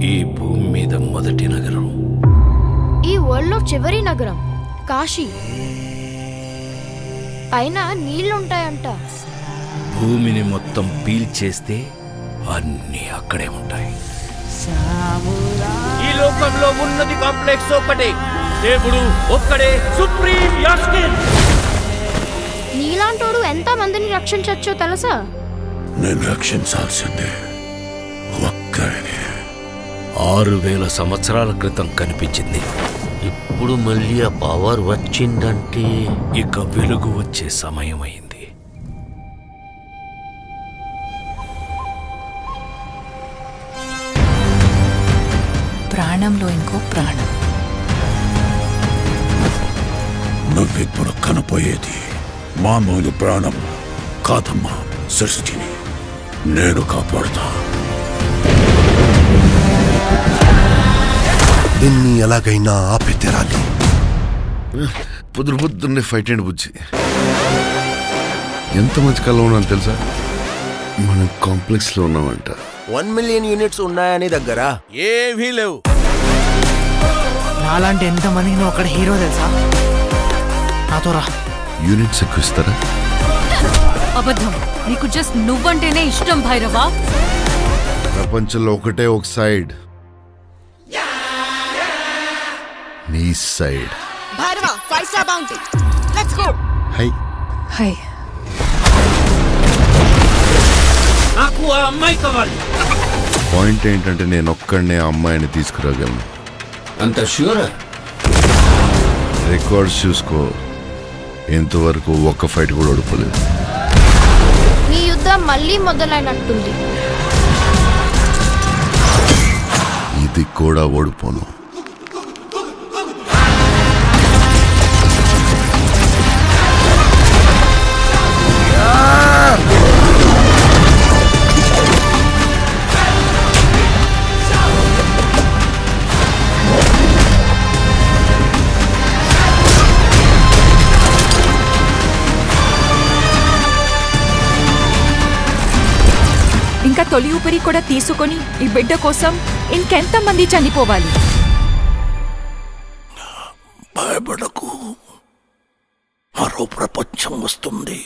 ఈ భూమి మీద మొదటి నగరం, ఈ వరల్డ్లో చివరి నగరం కాశీ. పైన నీళ్లుంటాయంట. భూమిని మొత్తం పీల్చేస్తే అన్నీ అక్కడే ఉంటాయి. ఈ లోకంలో ఉన్నది కాంప్లెక్స్ ఒక్కటే, దేవుడు ఒక్కడే సుప్రీం యాస్కిన్. నీలాంటోడు ఎంత మందిని రక్షించచ్చో తెలుసా? నేను రక్షించాల్సిందే ఒక్కడిని. 6000 సంవత్సరాల క్రితం కనిపించింది. ఇప్పుడు మళ్ళీ ఆ పవర్ వచ్చిందంటే ఇక వెలుగు వచ్చే సమయం అయింది. ప్రాణంలో ఇంకో ప్రాణం. నువ్విప్పుడు కనపోయేది మామూలు ప్రాణం కాదమ్మా. సృష్టిని నేను కాపాడుతా. దీన్ని ఎలాగైనా ఆపి తీరాలి. పొద్దున్నే ఫైట్ అండ్ బుజ్జి ఎంత మంచి కళ ఉన్నాను తెలుసా? మనం కాంప్లెక్స్ లో ఉన్నామంట. 1 మిలియన్ యూనిట్స్ ఉన్నాయని దగ్గర ఏవీ లేవు. నాలాంటి ఎంతమందికి నువ్వు అక్కడ హీరో తెలుసా? నాతో రా. యూనిట్స్ ఎక్కువ ఇస్తారా? అబద్ధం. నీకు జస్ట్ నువ్వంటేనే ఇష్టం భైరవా. ప్రపంచంలో ఒకటే ఒక సైడ్, నీ side. Bhairava 5 star bounty. Let's go. Hi hi. నాకు ఆ అమ్మాయి కావాలి. పాయింట్ ఏంటంటే నేను ఒక్కడనే ఆ అమ్మాయిని తీసుకురాగలను. అంత ష్యూర్? రికార్డ్స్ చూసుకో, ఇంతవరకు ఒక్క ఫైట్ కూడా ఓడిపోలేదు. మీ యుద్ధం మళ్ళీ మొదలైనట్టుంది. ఇది కూడా ఓడిపోను. ఇంకా తొలి ఊపిరి కూడా తీసుకొని ఈ బిడ్డ కోసం ఇంకెంతమంది చనిపోవాలి? భయపడకు, మరో ప్రపంచం వస్తుంది.